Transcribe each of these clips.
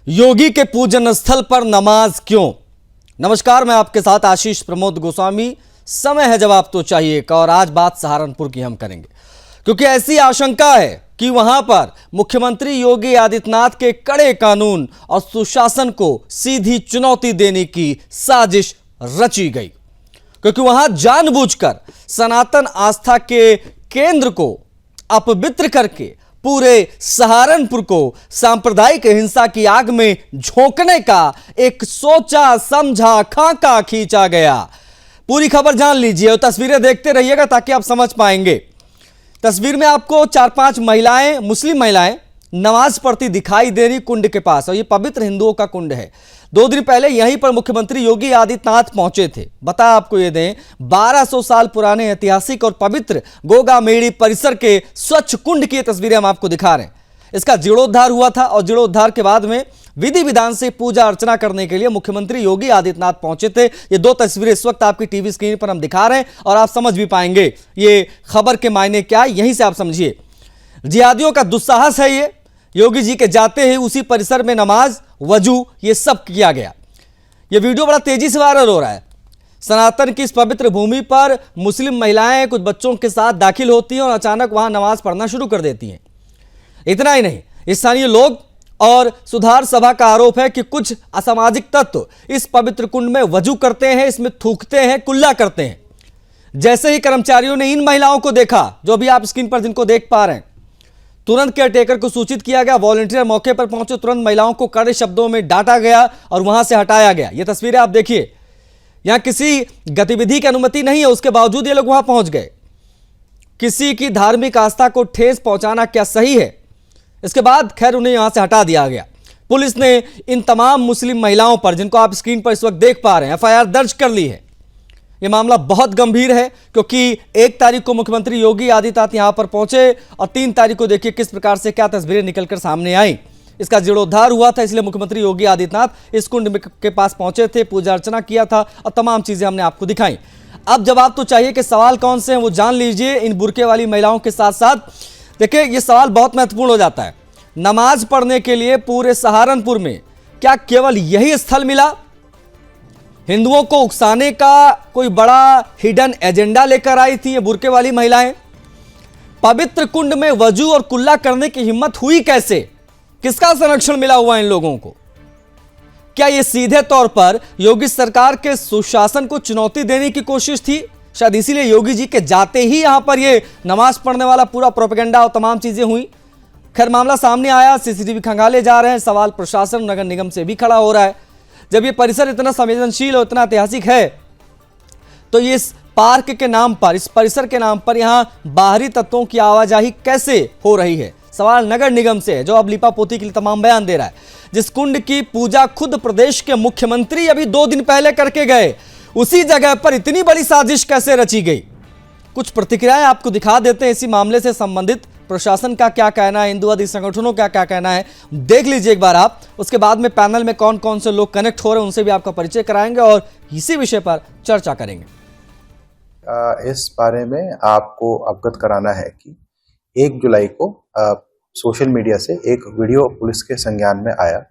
योगी के पूजन स्थल पर नमाज क्यों। नमस्कार, मैं आपके साथ आशीष प्रमोद गोस्वामी। समय है जवाब तो चाहिए का, और आज बात सहारनपुर की हम करेंगे क्योंकि ऐसी आशंका है कि वहां पर मुख्यमंत्री योगी आदित्यनाथ के कड़े कानून और सुशासन को सीधी चुनौती देने की साजिश रची गई, क्योंकि वहां जानबूझकर सनातन आस्था के केंद्र को अपवित्र करके पूरे सहारनपुर को सांप्रदायिक हिंसा की आग में झोंकने का एक सोचा समझा खाका खींचा गया। पूरी खबर जान लीजिए और तस्वीरें देखते रहिएगा ताकि आप समझ पाएंगे। तस्वीर में आपको 4-5 महिलाएं, मुस्लिम महिलाएं नमाज पढ़ती दिखाई दे रही कुंड के पास, और ये पवित्र हिंदुओं का कुंड है। 2 दिन पहले यहीं पर मुख्यमंत्री योगी आदित्यनाथ पहुंचे थे। बता आपको ये दें, 1200 साल पुराने ऐतिहासिक और पवित्र गोगामेड़ी परिसर के स्वच्छ कुंड की तस्वीरें हम आपको दिखा रहे हैं। इसका जीर्णोद्धार हुआ था और जीर्णोद्धार के बाद में विधि विधान से पूजा अर्चना करने के लिए मुख्यमंत्री योगी आदित्यनाथ पहुंचे थे। ये 2 तस्वीरें इस वक्त आपकी टीवी स्क्रीन पर हम दिखा रहे हैं और आप समझ भी पाएंगे ये खबर के मायने क्या है, यहीं से आप समझिए। जिहादियों का दुस्साहस है ये। योगी जी के जाते ही उसी परिसर में नमाज, वजू, ये सब किया गया। ये वीडियो बड़ा तेजी से वायरल हो रहा है। सनातन की इस पवित्र भूमि पर मुस्लिम महिलाएं कुछ बच्चों के साथ दाखिल होती हैं और अचानक वहां नमाज पढ़ना शुरू कर देती हैं। इतना ही नहीं, स्थानीय लोग और सुधार सभा का आरोप है कि कुछ असामाजिक तत्व इस पवित्र कुंड में वजू करते हैं, इसमें थूकते हैं, कुल्ला करते हैं। जैसे ही कर्मचारियों ने इन महिलाओं को देखा, जो भी आप स्क्रीन पर जिनको देख पा रहे हैं, तुरंत केयरटेकर को सूचित किया गया। वॉलंटियर मौके पर पहुंचे, तुरंत महिलाओं को कड़े शब्दों में डांटा गया और वहां से हटाया गया। ये तस्वीरें आप देखिए। यहां किसी गतिविधि की अनुमति नहीं है, उसके बावजूद ये लोग वहां पहुंच गए। किसी की धार्मिक आस्था को ठेस पहुंचाना क्या सही है? इसके बाद खैर उन्हें यहां से हटा दिया गया। पुलिस ने इन तमाम मुस्लिम महिलाओं पर, जिनको आप स्क्रीन पर इस वक्त देख पा रहे हैं, एफआईआर दर्ज कर ली है। यह मामला बहुत गंभीर है क्योंकि 1 तारीख को मुख्यमंत्री योगी आदित्यनाथ यहां पर पहुंचे और 3 तारीख को देखिए किस प्रकार से क्या तस्वीरें निकलकर सामने आई। इसका जीर्णोद्धार हुआ था, इसलिए मुख्यमंत्री योगी आदित्यनाथ इस कुंड के पास पहुंचे थे, पूजा अर्चना किया था और तमाम चीजें हमने आपको दिखाई। अब जवाब तो चाहिए कि सवाल कौन से हैं वो जान लीजिए। इन बुरके वाली महिलाओं के साथ साथ देखिए, यह सवाल बहुत महत्वपूर्ण हो जाता है। नमाज पढ़ने के लिए पूरे सहारनपुर में क्या केवल यही स्थल मिला? हिंदुओं को उकसाने का कोई बड़ा हिडन एजेंडा लेकर आई थी ये बुरके वाली महिलाएं? पवित्र कुंड में वजू और कुल्ला करने की हिम्मत हुई कैसे? किसका संरक्षण मिला हुआ इन लोगों को? क्या ये सीधे तौर पर योगी सरकार के सुशासन को चुनौती देने की कोशिश थी? शायद इसीलिए योगी जी के जाते ही यहां पर ये नमाज पढ़ने वाला पूरा प्रोपेगेंडा और तमाम चीजें हुई। खैर, मामला सामने आया, सीसीटीवी खंगाले जा रहे हैं। सवाल प्रशासन, नगर निगम से भी खड़ा हो रहा है। जब ये परिसर इतना संवेदनशील और इतना ऐतिहासिक है तो ये इस पार्क के नाम पर, इस परिसर के नाम पर यहां बाहरी तत्वों की आवाजाही कैसे हो रही है? सवाल नगर निगम से है, जो अब लीपापोती के लिए तमाम बयान दे रहा है। जिस कुंड की पूजा खुद प्रदेश के मुख्यमंत्री अभी 2 दिन पहले करके गए, उसी जगह पर इतनी बड़ी साजिश कैसे रची गई? कुछ प्रतिक्रियाएं आपको दिखा देते हैं इसी मामले से संबंधित। प्रशासन का क्या कहना है, हिंदुवादी संगठनों का क्या कहना है, देख लीजिए एक बार आप। उसके बाद में पैनल में कौन कौन से लोग कनेक्ट हो रहे हैं उनसे भी आपका परिचय कराएंगे और इसी विषय पर चर्चा करेंगे। इस बारे में आपको अवगत कराना है कि 1 जुलाई को सोशल मीडिया से एक वीडियो पुलिस के संज्ञान में आया,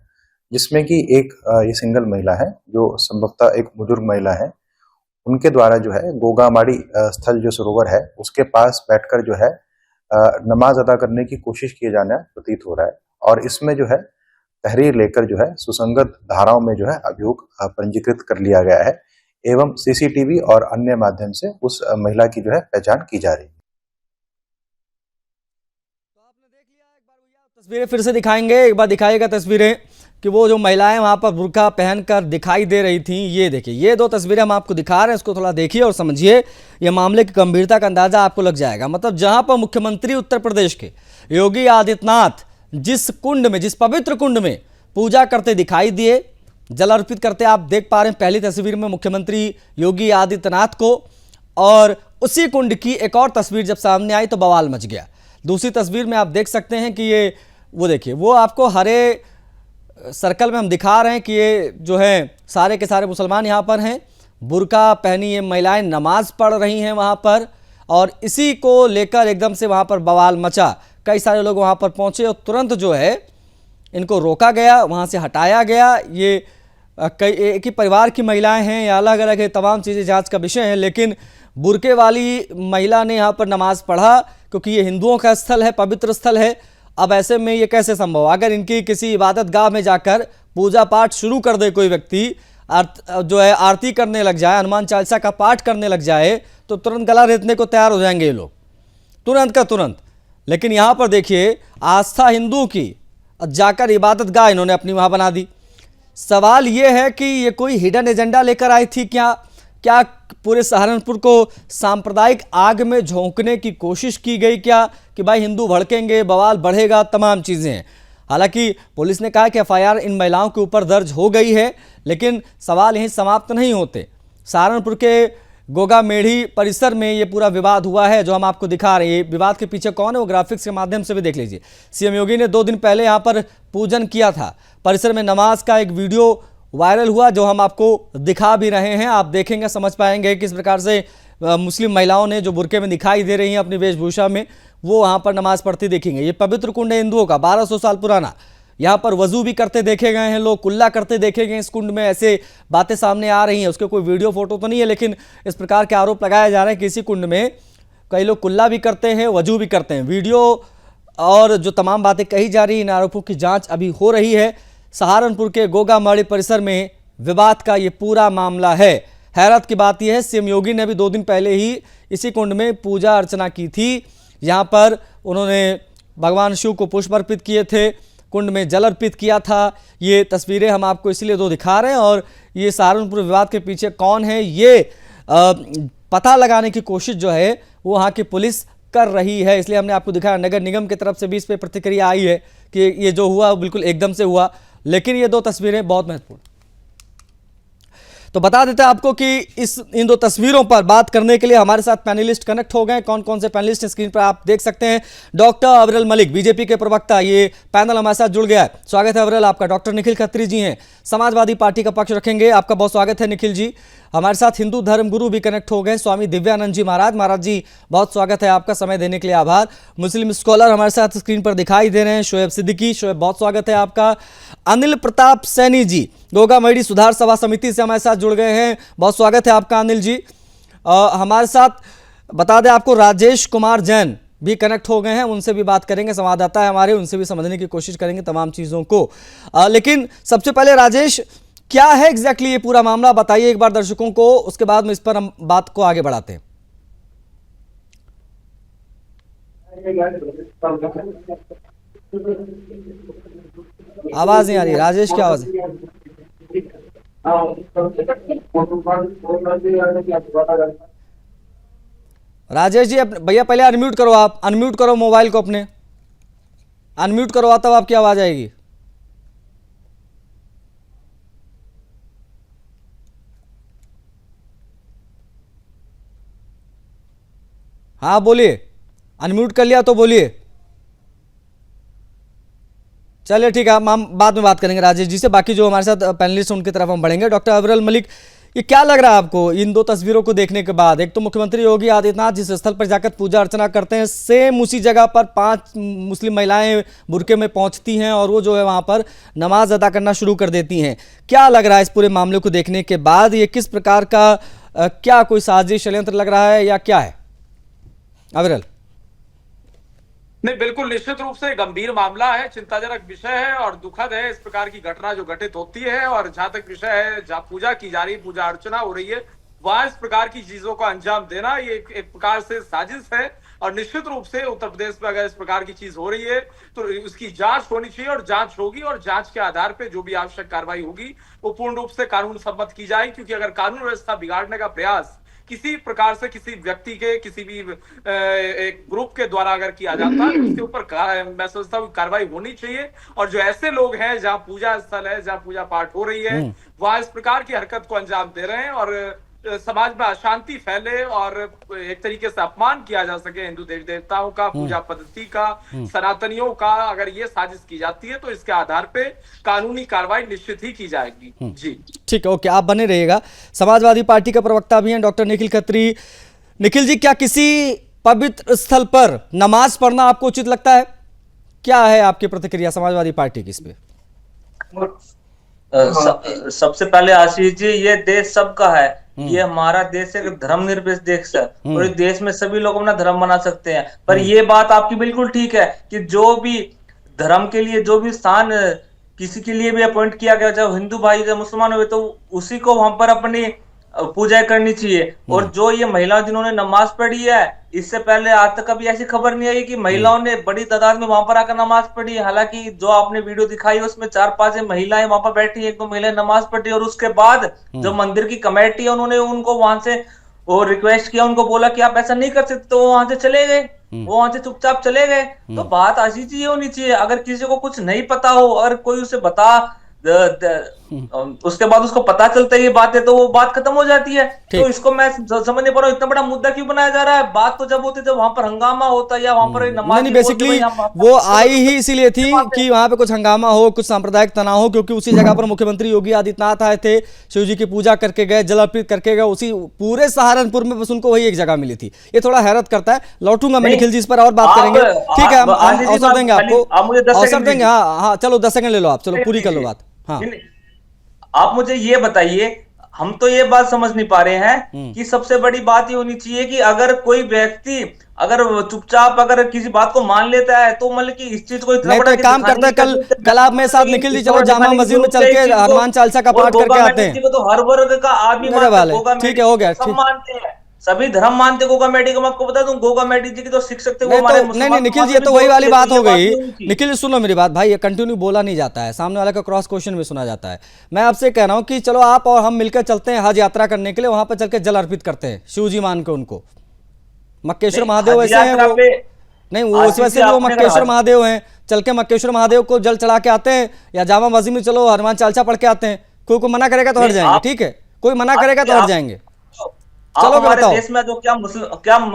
जिसमें कि एक ये सिंगल महिला है, जो संभवतः एक बुजुर्ग महिला है। उनके द्वारा जो है गोगामाड़ी स्थल जो सरोवर है उसके पास बैठकर जो है नमाज अदा करने की कोशिश किए जाना प्रतीत हो रहा है। और इसमें जो है तहरीर लेकर जो है सुसंगत धाराओं में जो है अभियोग पंजीकृत कर लिया गया है एवं सीसीटीवी और अन्य माध्यम से उस महिला की जो है पहचान की जा रही है। तो आपने देख लिया, एक बार भैया तस्वीरें फिर से दिखाएंगे, एक बार दिखाइएगा तस्वीरें कि वो जो महिलाएं वहां पर बुर्का पहनकर दिखाई दे रही थी। ये देखिए, ये 2 तस्वीरें हम आपको दिखा रहे हैं, इसको थोड़ा देखिए और समझिए। ये मामले की गंभीरता का अंदाजा आपको लग जाएगा। मतलब जहां पर मुख्यमंत्री उत्तर प्रदेश के योगी आदित्यनाथ जिस कुंड में, जिस पवित्र कुंड में पूजा करते दिखाई दिए, जल अर्पित करते आप देख पा रहे हैं पहली तस्वीर में मुख्यमंत्री योगी आदित्यनाथ को, और उसी कुंड की एक और तस्वीर जब सामने आई तो बवाल मच गया। दूसरी तस्वीर में आप देख सकते हैं कि ये वो देखिए, वो आपको हरे सर्कल में हम दिखा रहे हैं कि ये जो है सारे के सारे मुसलमान यहाँ पर हैं। बुर्का पहनी ये महिलाएं नमाज पढ़ रही हैं वहाँ पर, और इसी को लेकर एकदम से वहाँ पर बवाल मचा। कई सारे लोग वहाँ पर पहुँचे और तुरंत जो है इनको रोका गया, वहाँ से हटाया गया। ये कई एक ही परिवार की महिलाएं हैं या अलग अलग है, तमाम चीज़ें जांच का विषय है। लेकिन बुर्के वाली महिला ने यहाँ पर नमाज पढ़ा क्योंकि ये हिंदुओं का स्थल है, पवित्र स्थल है। अब ऐसे में ये कैसे संभव? अगर इनकी किसी इबादत गाह में जाकर पूजा पाठ शुरू कर दे कोई व्यक्ति, जो है आरती करने लग जाए, हनुमान चालीसा का पाठ करने लग जाए, तो तुरंत गला रेतने को तैयार हो जाएंगे ये लोग, तुरंत का तुरंत। लेकिन यहाँ पर देखिए, आस्था हिंदू की, जाकर इबादत गाह इन्होंने अपनी वहाँ बना दी। सवाल ये है कि ये कोई हिडन एजेंडा लेकर आई थी क्या? क्या पूरे सहारनपुर को सांप्रदायिक आग में झोंकने की कोशिश की गई क्या, कि भाई हिंदू भड़केंगे, बवाल बढ़ेगा, तमाम चीज़ें हैं। हालांकि पुलिस ने कहा कि एफआईआर इन महिलाओं के ऊपर दर्ज हो गई है, लेकिन सवाल यहीं समाप्त नहीं होते। सहारनपुर के गोगा मेढ़ी परिसर में ये पूरा विवाद हुआ है जो हम आपको दिखा रहे हैं। विवाद के पीछे कौन है वो ग्राफिक्स के माध्यम से भी देख लीजिए। सीएम योगी ने 2 दिन पहले यहाँ पर पूजन किया था। परिसर में नमाज का एक वीडियो वायरल हुआ जो हम आपको दिखा भी रहे हैं। आप देखेंगे, समझ पाएंगे किस प्रकार से मुस्लिम महिलाओं ने, जो बुर्के में दिखाई दे रही हैं अपनी वेशभूषा में, वो वहाँ पर नमाज पढ़ती देखेंगे। ये पवित्र कुंड है हिंदुओं का, 1200 साल पुराना। यहाँ पर वजू भी करते देखे गए हैं लोग, कुल्ला करते देखे गए इस कुंड में। ऐसे बातें सामने आ रही हैं, उसके कोई वीडियो फोटो तो नहीं है, लेकिन इस प्रकार के आरोप लगाए जा रहे हैं कि इसी कुंड में कई लोग कुल्ला भी करते हैं, वजू भी करते हैं। वीडियो और जो तमाम बातें कही जा रही हैं, इन आरोपों की जांच अभी हो रही है। सहारनपुर के गोगा मेढ़ी परिसर में विवाद का ये पूरा मामला है। हैरत की बात यह है, सीएम योगी ने भी 2 दिन पहले ही इसी कुंड में पूजा अर्चना की थी। यहाँ पर उन्होंने भगवान शिव को पुष्प अर्पित किए थे, कुंड में जल अर्पित किया था। ये तस्वीरें हम आपको इसलिए 2 दिखा रहे हैं। और ये सहारनपुर विवाद के पीछे कौन है, ये पता लगाने की कोशिश जो है वो वहाँ की पुलिस कर रही है, इसलिए हमने आपको दिखाया। नगर निगम की तरफ से भी इस पर प्रतिक्रिया आई है कि ये जो हुआ बिल्कुल एकदम से हुआ। लेकिन ये 2 तस्वीरें बहुत महत्वपूर्ण। तो बता देते हैं आपको कि इन 2 तस्वीरों पर बात करने के लिए हमारे साथ पैनलिस्ट कनेक्ट हो गए। कौन कौन से पैनलिस्ट स्क्रीन पर आप देख सकते हैं। डॉक्टर अविरल मलिक, बीजेपी के प्रवक्ता, ये पैनल हमारे साथ जुड़ गया है। स्वागत है अविरल आपका। डॉक्टर निखिल खत्री जी हैं, समाजवादी पार्टी का पक्ष रखेंगे, आपका बहुत स्वागत है निखिल जी। हमारे साथ हिंदू धर्मगुरु भी कनेक्ट हो गए, स्वामी दिव्यानंद जी महाराज। महाराज जी बहुत स्वागत है आपका, समय देने के लिए आभार। मुस्लिम स्कॉलर हमारे साथ स्क्रीन पर दिखाई दे रहे हैं, शोएब सिद्दीकी। शोएब बहुत स्वागत है आपका। अनिल प्रताप सैनी जी गोगा मेढ़ी सुधार सभा समिति से हमारे साथ जुड़ गए हैं, बहुत स्वागत है आपका अनिल जी। हमारे साथ बता दें आपको राजेश कुमार जैन भी कनेक्ट हो गए हैं, उनसे भी बात करेंगे, संवाददाता है हमारे, उनसे भी समझने की कोशिश करेंगे तमाम चीज़ों को। लेकिन सबसे पहले राजेश, क्या है एग्जैक्टली ये पूरा मामला, बताइए एक बार दर्शकों को, उसके बाद में इस पर हम बात को आगे बढ़ाते हैं। आवाज नहीं आ रही राजेश, क्या आवाज है? राजेश जी भैया पहले अनम्यूट करो, आप अनम्यूट करो मोबाइल को अपने, अनम्यूट करो, तब आपकी आवाज आएगी। हाँ बोलिए, अनम्यूट कर लिया तो बोलिए। चलिए ठीक है, हम बाद में बात करेंगे राजेश जी से। बाकी जो हमारे साथ पैनलिस्ट उनकी तरफ हम बढ़ेंगे। डॉक्टर अविरल मलिक, ये क्या लग रहा है आपको इन 2 तस्वीरों को देखने के बाद? एक तो मुख्यमंत्री योगी आदित्यनाथ जिस स्थल पर जाकर पूजा अर्चना करते हैं, सेम उसी जगह पर 5 मुस्लिम महिलाएं बुर्के में पहुंचती हैं और वो जो है वहां पर नमाज अदा करना शुरू कर देती हैं। क्या लग रहा है इस पूरे मामले को देखने के बाद, ये किस प्रकार का क्या कोई साजिश षड्यंत्र लग रहा है या क्या है अविरल? नहीं, बिल्कुल निश्चित रूप से गंभीर मामला है, चिंताजनक विषय है और दुखद है इस प्रकार की घटना जो घटित होती है। और जहां तक विषय है, जहां पूजा की जा रही है, पूजा अर्चना हो रही है, वहां इस प्रकार की चीजों को अंजाम देना ये एक प्रकार से साजिश है। और निश्चित रूप से उत्तर प्रदेश में अगर इस प्रकार की चीज हो रही है तो उसकी जांच होनी चाहिए और जांच होगी, और जांच के आधार पे जो भी आवश्यक कार्रवाई होगी वो पूर्ण रूप से कानून सम्मत की जाएगी। क्योंकि अगर कानून व्यवस्था बिगाड़ने का प्रयास किसी प्रकार से किसी व्यक्ति के, किसी भी एक ग्रुप के द्वारा अगर किया जाता है, उसके ऊपर मैं समझता हूँ कार्रवाई होनी चाहिए। और जो ऐसे लोग हैं जहां पूजा स्थल है, जहां पूजा पाठ हो रही है, वहां इस प्रकार की हरकत को अंजाम दे रहे हैं और समाज में अशांति फैले और एक तरीके से अपमान किया जा सके हिंदू देवी देवताओं का, पूजा पद्धति का, सनातनियों का, अगर ये साजिश की जाती है तो इसके आधार पे कानूनी कार्रवाई निश्चित ही की जाएगी। जी ठीक है, ओके, आप बने रहिएगा। समाजवादी पार्टी के प्रवक्ता भी हैं डॉक्टर निखिल खत्री। निखिल जी, क्या किसी पवित्र स्थल पर नमाज पढ़ना आपको उचित लगता है? क्या है आपकी प्रतिक्रिया समाजवादी पार्टी की इस पे? सबसे पहले आशीष जी, ये देश सबका है। ये हमारा देश एक धर्मनिरपेक्ष देश है और इस देश में सभी लोग अपना धर्म बना सकते हैं। पर ये बात आपकी बिल्कुल ठीक है कि जो भी धर्म के लिए जो भी स्थान किसी के लिए भी अपॉइंट किया गया, चाहे हिंदू भाई चाहे मुसलमान हुए, तो उसी को वहां पर अपनी पूजा करनी चाहिए। और जो ये महिला जिन्होंने नमाज पढ़ी है, इससे पहले आज तक कभी ऐसी खबर नहीं आई कि महिलाओं ने बड़ी तादाद में वहां पर आकर नमाज पढ़ी है। हालांकि जो आपने वीडियो दिखाई उसमें 4-5 महिलाएं वहां पर बैठी, 1-2 महिलाएं नमाज पढ़ी, और उसके बाद जो मंदिर की कमेटी है उन्होंने उनको वहां से और रिक्वेस्ट किया, उनको बोला कि आप ऐसा नहीं कर सकते, तो वो वहां से चले गए, वो वहां से चुपचाप चले गए। तो बात आशी जी ये होनी चाहिए, अगर किसी को कुछ नहीं पता हो, अगर कोई उसे बता उसके बाद उसको पता चलता है ये बात है, तो वो बात खत्म हो जाती है। तो इसको मैं समझ नहीं पा रहा हूँ, इतना बड़ा मुद्दा क्यों बनाया जा रहा है। बात तो जब होती है जब वहां पर हंगामा होता है या वहां पर नमाज नहीं, बेसिकली वो आई ही इसीलिए थी कि वहां पे कुछ हंगामा हो, कुछ सांप्रदायिक तनाव हो, क्योंकि उसी जगह पर मुख्यमंत्री योगी आदित्यनाथ आए थे, शिव जी की पूजा करके गए, जल अर्पित करके गए, उसी पूरे सहारनपुर में बस उनको वही एक जगह मिली थी। ये थोड़ा हैरत करता है। लौटूंगा मैं निखिल जी इस पर और बात करेंगे, ठीक है, हम अवसर देंगे आपको, अवसर देंगे। हाँ, चलो 10 सेकंड ले लो आप, चलो पूरी कर लो बात। हाँ, आप मुझे ये बताइए, हम तो ये बात समझ नहीं पा रहे हैं कि सबसे बड़ी बात ये होनी चाहिए कि अगर कोई व्यक्ति अगर चुपचाप अगर किसी बात को मान लेता है, तो मतलब कि इस चीज को इतना बड़ा काम करते हैं। कल आप मेरे साथ निखिल जी चलो जामा मस्जिद में चल के हनुमान चालीसा का पाठ करके आते हैं। तो हर वर्ग का आदमी ठीक है, हो गया, सब मानते हैं, सभी धर्म मानते गोगा मेडी को। मैं आपको बता दूं, गोगा मेडी जी की तो शिक्षक थे, वो हमारे नहीं निखिल जी, ये तो वही वाली बात हो गई। निखिल जी सुनो मेरी बात भाई, ये कंटिन्यू बोला नहीं जाता है, सामने वाले का क्रॉस क्वेश्चन भी सुना जाता है। मैं आपसे कह रहा हूँ कि चलो आप और हम मिलकर चलते हैं हज यात्रा करने के लिए, वहां पर चल के जल अर्पित करते हैं शिव जी मान के उनको। मक्केश्वर महादेव वैसे हैं वो, नहीं वो उस वैसे वो मक्केश्वर महादेव हैं, चल के मक्केश्वर महादेव को जल चढ़ा के आते हैं, या जामा मस्जिद में चलो हनुमान चालीसा पढ़ के आते हैं। कोई मना करेगा तो हट जाएंगे, ठीक है, कोई मना करेगा तो हट जाएंगे। चलो हमारे देश में जो क्या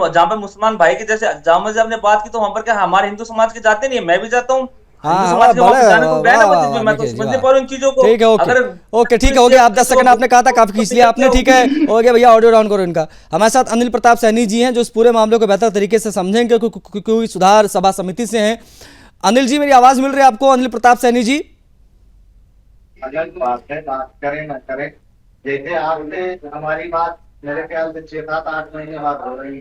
जहाँ पे मुसलमान भाई की जैसे जामा जी आपने बात की, तो वहां पर क्या हमारे हिंदू समाज के जाते नहीं है? मैं भी जाता हूँ, ठीक है, ओके ठीक है, हो गया। आप 10 सेकंड आपने कहा था, काफी खींच लिया आपने, ठीक है, हो गया भैया, ऑडियो डाउन करो इनका। हमारे साथ अनिल प्रताप सैनी जी हैं, जो इस पूरे मामले को बेहतर तरीके से समझेंगे, क्योंकि सुधार सभा समिति से हैं। अनिल जी, मेरी आवाज मिल रही है आपको? अनिल प्रताप सैनी जी, बात करें ना करें, जैसे आपने हमारी बात मेरे ख्याल से 6-7-8 महीने बाद हो रही,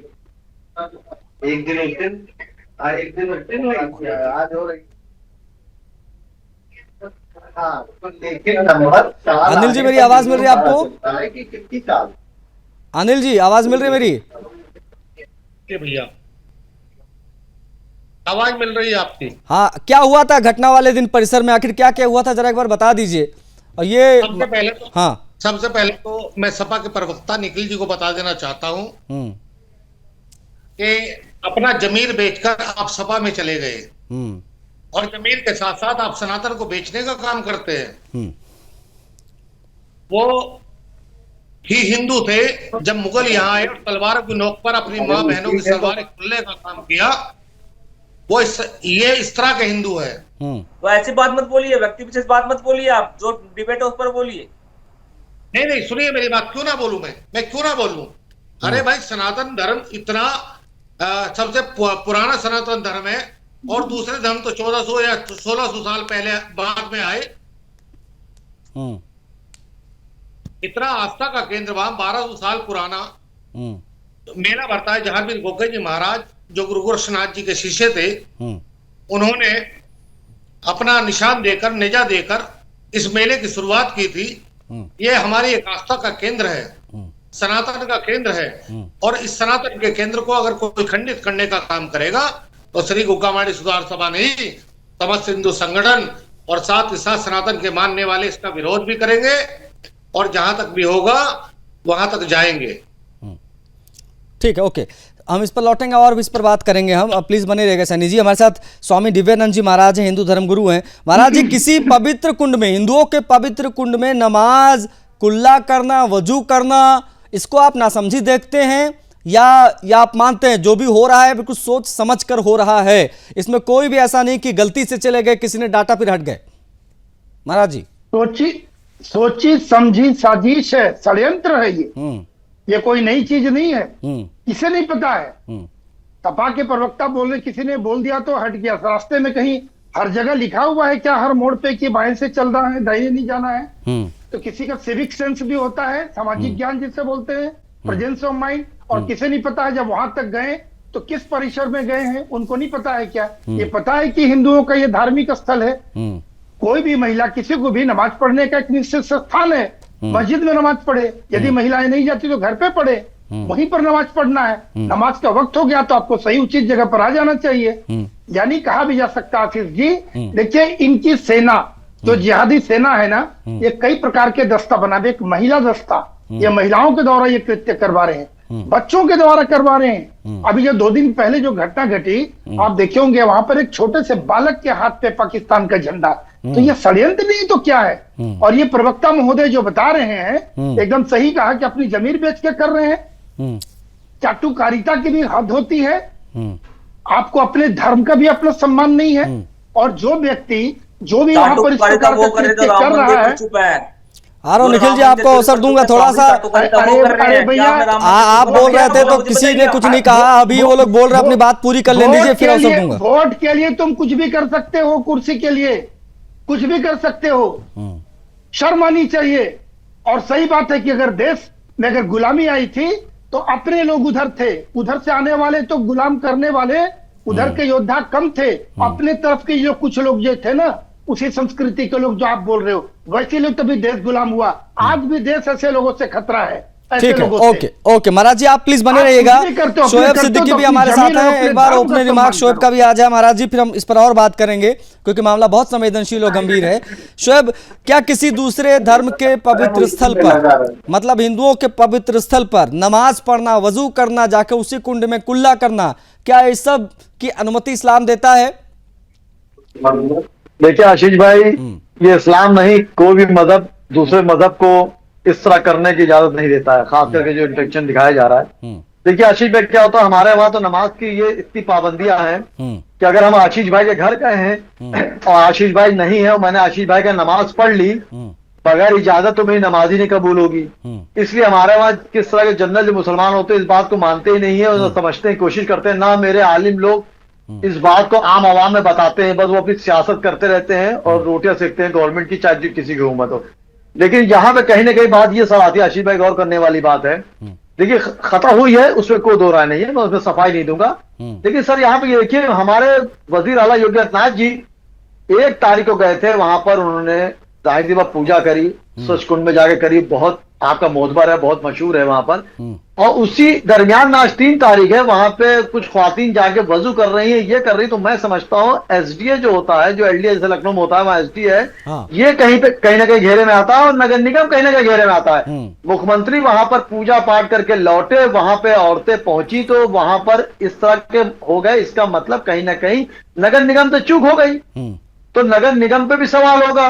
एक दिन आज हो रही। हाँ, तो लेकिन अनिल जी मेरी आवाज मिल रही है आपको? कितनी साल? अनिल जी आवाज मिल रही है मेरी? भैया आवाज मिल रही है आपकी? हाँ, क्या हुआ था घटना वाले दिन परिसर में, आखिर क्या क्या हुआ था, जरा एक बार बता दीजिए। और ये सबसे पहले तो मैं सपा के प्रवक्ता निखिल जी को बता देना चाहता हूं कि अपना जमीर बेचकर आप सपा में चले गए, और जमीर के साथ साथ आप सनातन को बेचने का काम करते हैं। वो ही हिंदू थे, जब मुगल यहाँ आए और तलवार की नोक पर अपनी माँ बहनों की सलवारें खुलने का काम किया, वो ये इस तरह के हिंदू है। तो ऐसी बात मत बोलिए, व्यक्ति विशेष बात मत बोलिए, आप जो डिबेट है उस पर बोलिए। नहीं, सुनिए मेरी बात, क्यों ना बोलूं मैं क्यों ना बोलूं? अरे भाई, सनातन धर्म इतना सबसे पुराना सनातन धर्म है, और दूसरे धर्म तो 1400 या 1600 साल पहले बाद में आए। इतना आस्था का केंद्र वहां 1200 साल पुराना मेला भरता है। जहांगीर गोखले जी महाराज जो गुरु गोरक्षनाथ जी के शिष्य थे, उन्होंने अपना निशान देकर, नेजा देकर इस मेले की शुरुआत की थी। ये हमारी एक आस्था का केंद्र है, सनातन का केंद्र है, और इस सनातन के केंद्र को अगर कोई खंडित करने का काम करेगा, तो श्री गोगामाड़ी सुधार सभा नहीं, समस्त हिंदू संगठन और साथ ही साथ सनातन के मानने वाले इसका विरोध भी करेंगे, और जहां तक भी होगा वहां तक जाएंगे। ठीक है, ओके, हम इस पर लौटेंगे और भी इस पर बात करेंगे हम। प्लीज बने रहिएगा सैनी जी। हमारे साथ स्वामी दिव्यानंद जी महाराज हैं, हिंदू धर्म गुरु हैं। महाराज जी, किसी पवित्र कुंड में, हिंदुओं के पवित्र कुंड में नमाज, कुल्ला करना, वजू करना, इसको आप नासमझी देखते हैं या आप मानते हैं जो भी हो रहा है बिल्कुल सोच समझ कर हो रहा है? इसमें कोई भी ऐसा नहीं कि गलती से चले गए, किसी ने डाटा फिर हट गए। महाराज जी, सोची समझी साजिश है, षड्यंत्र है ये कोई नई चीज नहीं है। किसे नहीं पता है? सपा के प्रवक्ता बोल रहे, किसी ने बोल दिया तो हट गया, रास्ते में कहीं हर जगह लिखा हुआ है क्या हर मोड़ पे कि बाएं से चल रहा है दाहिने नहीं जाना है? तो किसी का सिविक सेंस भी होता है, सामाजिक ज्ञान जिसे बोलते हैं, प्रेजेंस ऑफ माइंड, और किसे नहीं पता है जब वहां तक गए तो किस परिसर में गए हैं उनको नहीं पता है क्या? ये पता है कि हिंदुओं का ये धार्मिक स्थल है, कोई भी महिला किसी को भी नमाज पढ़ने का एक निश्चित स्थान है, मस्जिद में नमाज पढ़े, यदि महिलाएं नहीं जाती तो घर पे पढ़े, वहीं पर नमाज पढ़ना है। नमाज का वक्त हो गया तो आपको सही उचित जगह पर आ जाना चाहिए। यानी कहा भी जा सकता आशीष जी, देखिए इनकी सेना जो जिहादी सेना है ना, ये कई प्रकार के दस्ता बना दे, एक महिला दस्ता, ये महिलाओं के द्वारा ये कृत्य करवा रहे हैं, बच्चों के द्वारा करवा रहे हैं। अभी जो 2 दिन पहले जो घटना घटी, आप देखे होंगे वहां पर एक छोटे से बालक के हाथ पे पाकिस्तान का झंडा, तो ये षड्यंत्र नहीं तो क्या है? और ये प्रवक्ता महोदय जो बता रहे हैं एकदम सही कहा कि अपनी जमीन बेच के कर रहे हैं। चाटुकारिता की भी हद होती है, आपको अपने धर्म का भी अपना सम्मान नहीं है। और जो व्यक्ति जो भी वहां पर इस प्रकार का कृत्य कर रहा है, आ रहा हूं निखिल जी, आपको अवसर दूंगा थोड़ा सा। अरे भैया आप बोल रहे थे तो किसी ने कुछ नहीं कहा, अभी वो लोग बोल रहे अपनी बात पूरी कर लेने दीजिए, फिर अवसर दूंगा। वोट के लिए तुम कुछ भी कर सकते हो, कुर्सी के लिए कुछ भी कर सकते हो, शर्म आनी चाहिए। और सही बात है कि अगर देश में अगर गुलामी आई थी तो अपने लोग उधर थे, उधर से आने वाले तो गुलाम करने वाले उधर के योद्धा कम थे, अपने तरफ के जो कुछ लोग जो थे ना, उसी संस्कृति के लोग जो आप बोल रहे हो, वैसे लोग तभी देश गुलाम हुआ। आज भी देश ऐसे लोगों से खतरा है, ऐसे ठीक है। लोगों से। ओके ओके महाराज जी, आप प्लीज बने रहिएगा। शोएब सिद्दीकी भी हमारे साथ हैं, एक बार ओपनिंग रिमार्क शोएब का भी आ जाए महाराज जी, फिर हम इस पर और बात करेंगे क्योंकि मामला बहुत संवेदनशील और गंभीर है। शोएब, क्या किसी दूसरे धर्म के पवित्र स्थल पर, मतलब हिंदुओं के पवित्र स्थल पर नमाज पढ़ना, वजू करना, जाकर उसी कुंड में कुल्ला करना, क्या इस सब की अनुमति इस्लाम देता है? देखिए आशीष भाई, ये इस्लाम नहीं, कोई भी मजहब दूसरे मजहब को इस तरह करने की इजाजत नहीं देता है, खास करके जो इंटेंशन दिखाया जा रहा है। देखिए आशीष भाई, क्या होता है हमारे वहां तो नमाज की ये इतनी पाबंदियां हैं कि अगर हम आशीष भाई के घर गए हैं और आशीष भाई नहीं है और मैंने आशीष भाई का नमाज पढ़ ली, बगैर इजाजत तो मेरी नमाज ही नहीं कबूल होगी। इसलिए हमारे वहां किस तरह के जनरल जो मुसलमान होते हैं इस बात को मानते ही नहीं है और समझते हैं, कोशिश करते हैं ना। मेरे आलिम लोग इस बात को आम आवाम में बताते हैं, बस वो अपनी सियासत करते रहते हैं और रोटियां सेकते हैं गवर्नमेंट की, चाहे किसी की हुकूमत हो। लेकिन यहाँ पे कहीं ना कहीं बात ये सर आती है आशीष भाई, गौर करने वाली बात है। देखिए खता हुई है, उसमें कोई दो राय नहीं है, मैं उसमें सफाई नहीं दूंगा। लेकिन सर यहाँ पे देखिए, हमारे वजीर आला योगी आदित्यनाथ जी 1 तारीख को गए थे वहां पर, उन्होंने जाहिर सी बात पूजा करी, सचकुंड में जाके करी, बहुत आपका मोहतबर है, बहुत मशहूर है वहां पर। और उसी दरमियान में आज 3 तारीख है, वहां पे कुछ ख्वातीन जाके वजू कर रही है, ये कर रही, तो मैं समझता हूँ एसडीए जो होता है, जो एलडीए जैसे लखनऊ में होता है वहां एसडीए है, ये कहीं ना कहीं घेरे में आता है और नगर निगम कहीं ना कहीं घेरे में आता है। मुख्यमंत्री वहां पर पूजा पाठ करके लौटे, वहां पे औरतें पहुंची तो वहां पर इस तरह के हो गए, इसका मतलब कहीं ना कहीं नगर निगम तो चूक हो गई, तो नगर निगम पे भी सवाल होगा।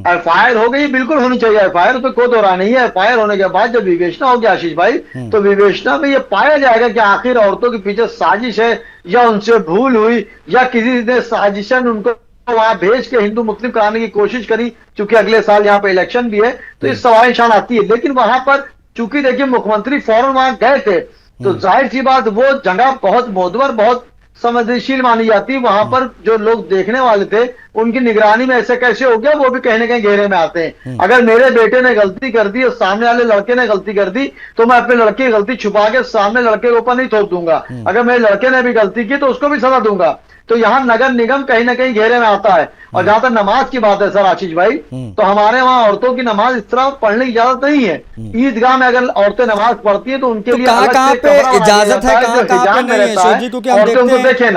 एफआईआर हो गई, बिल्कुल होनी चाहिए एफआईआर, तो कोई दो राय नहीं है। एफआईआर होने के बाद जब विवेचना होगी आशीष भाई, तो विवेचना में ये पाया जाएगा कि आखिर औरतों के पीछे साजिश है या उनसे भूल हुई या किसी ने साजिशन उनको वहां भेज के हिंदू मुस्लिम कराने की कोशिश करी। चूंकि अगले साल यहाँ पे इलेक्शन भी है तो इस सवाल निशान आती है। लेकिन वहां पर चूंकि देखिए मुख्यमंत्री फौरन वहां गए थे, तो जाहिर सी बात वो जगह बहुत मोहतबर, बहुत संवेदनशील मानी जाती। वहां पर जो लोग देखने वाले थे उनकी निगरानी में ऐसे कैसे हो गया, वो भी कहीं ना कहीं घेरे में आते हैं। अगर मेरे बेटे ने गलती कर दी और सामने वाले लड़के ने गलती कर दी तो मैं अपने लड़के की गलती छुपा के सामने लड़के के ऊपर नहीं थोप दूंगा। अगर मेरे लड़के ने भी गलती की तो उसको भी सजा दूंगा। तो यहाँ नगर निगम कहीं ना कहीं घेरे में आता है। और जहां तक नमाज की बात है सर आशीष भाई, तो हमारे वहां औरतों की नमाज इस तरह पढ़ने की इजाजत नहीं है। ईदगाह में अगर औरतें नमाज पढ़ती है तो उनके लिए कहाँ पे इजाजत है, कहाँ पे नहीं है शोजी? क्योंकि हम देखते हैं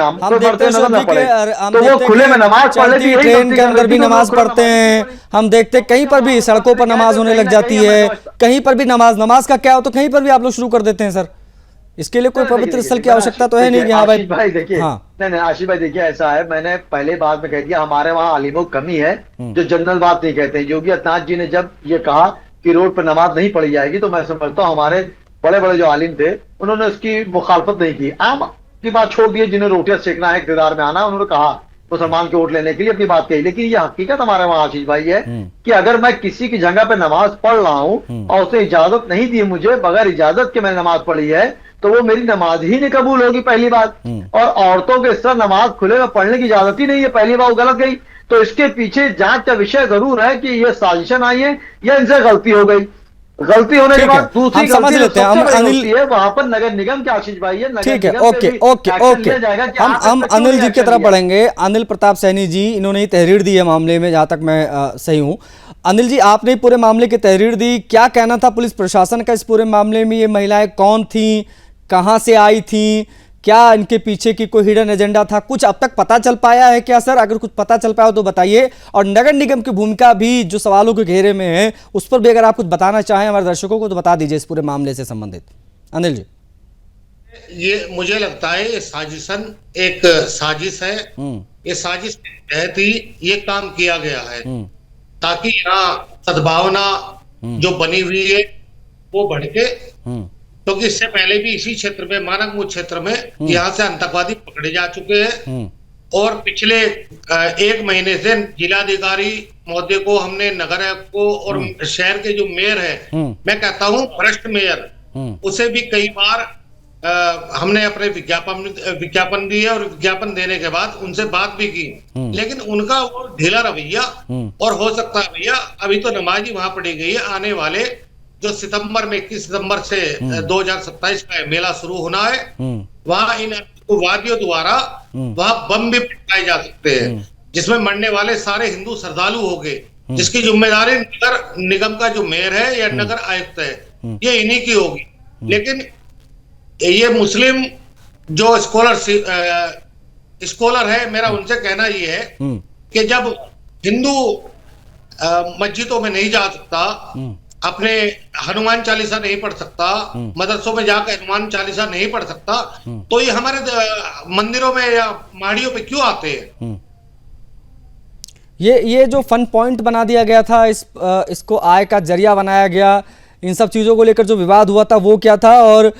तो वो खुले में नमाज पढ़ लेती है, ट्रेन के अंदर भी नमाज पढ़ते हैं, हम देखते हैं कहीं पर भी सड़कों पर नमाज होने लग जाती है, कहीं पर भी नमाज का क्या हो तो कहीं पर भी आप लोग शुरू कर देते हैं सर। इसके लिए कोई पवित्र स्थल की आवश्यकता तो है नहीं कि हाँ भाई देखिए। हाँ। नहीं आशीष भाई देखिए, ऐसा है, मैंने पहले बात में कह दिया हमारे वहाँ आलिमों की कमी है जो जनरल बात नहीं कहते हैं। योगी आदित्यनाथ जी ने जब ये कहा कि रोड पर नमाज नहीं पढ़ी जाएगी, तो मैं समझता हूँ हमारे बड़े बड़े जो आलिम थे उन्होंने उसकी मुखालफत नहीं की, आम की बात छोड़ दी। जिन्हें रोटियां सेकना है, इक़्तिदार में आना, उन्होंने कहा मुसलमान के वोट लेने के लिए अपनी बात कही। लेकिन ये हकीकत हमारे वहां आशीष भाई है कि अगर मैं किसी की जगह पे नमाज पढ़ रहा हूं और उसने इजाजत नहीं दी मुझे, बगैर इजाजत के मैंने नमाज पढ़ी है, तो वो मेरी नमाज ही नहीं कबूल होगी, पहली बात। और औरतों के इस तरह नमाज खुले में पढ़ने की इजाजत ही नहीं है, पहली बात वो गलत गई। तो इसके पीछे जांच का विषय जरूर है कि ये साजिशन आई है या इनसे गलती हो गई। गलती होने के बाद दूसरी समझ लेते हैं। हम अनिल है वहां पर नगर निगम के आशीष भाई है, ठीक है, ओके ओके ओके, हम अनिल जी की तरफ बढ़ेंगे। अनिल प्रताप सैनी जी, इन्होंने ही तहरीर दी है मामले में, जहां तक मैं सही हूं। अनिल जी, आपने पूरे मामले की तहरीर दी, क्या कहना था पुलिस प्रशासन का इस पूरे मामले में? ये महिलाएं कौन थी, कहां से आई थी, क्या इनके पीछे की कोई हिडन एजेंडा था, कुछ अब तक पता चल पाया है क्या सर? अगर कुछ पता चल पाया हो तो बताइए। और नगर निगम की भूमिका भी जो सवालों के घेरे में है, उस पर भी अगर आप कुछ बताना चाहें हमारे दर्शकों को तो बता दीजिए इस पूरे मामले से संबंधित। अनिल जी। ये मुझे लगता है ये साजिशन एक साजिश है। ये साजिश के तहत ही ये काम किया गया है ताकि यहाँ सद्भावना जो बनी हुई है वो बढ़ के, क्योंकि इससे पहले भी इसी क्षेत्र में, मानकमुख क्षेत्र में यहाँ से आतंकवादी पकड़े जा चुके हैं। और पिछले 1 महीने से जिलाधिकारी महोदय को हमने, नगर आयुक्त को और शहर के जो मेयर है, मैं कहता हूँ भ्रष्ट मेयर, उसे भी कई बार हमने अपने विज्ञापन दिए और विज्ञापन देने के बाद उनसे बात भी की, लेकिन उनका वो ढीला रवैया। और हो सकता है भैया अभी तो नमाज ही वहां पढ़ी गई है, आने वाले जो सितंबर में 21 सितंबर से 2027 का मेला शुरू होना है, वहां इन वादियों द्वारा वहां बम भी फटकाए जा सकते हैं, जिसमें मरने वाले सारे हिंदू श्रद्धालु हो गए, जिसकी जिम्मेदारी नगर निगम का जो मेयर है या नगर आयुक्त है, ये इन्हीं की होगी। लेकिन ये मुस्लिम जो स्कॉलर है, मेरा उनसे कहना ये है कि जब हिंदू मस्जिदों में नहीं जा सकता, अपने हनुमान चालीसा नहीं पढ़ सकता, मदरसों में जाकर हनुमान चालीसा नहीं पढ़ सकता, तो ये हमारे मंदिरों में या माड़ियों पे क्यों आते हैं? ये जो फन पॉइंट बना दिया गया था, इसको आय का जरिया बनाया गया, इन सब चीज़ों को लेकर जो विवाद हुआ था वो क्या था? और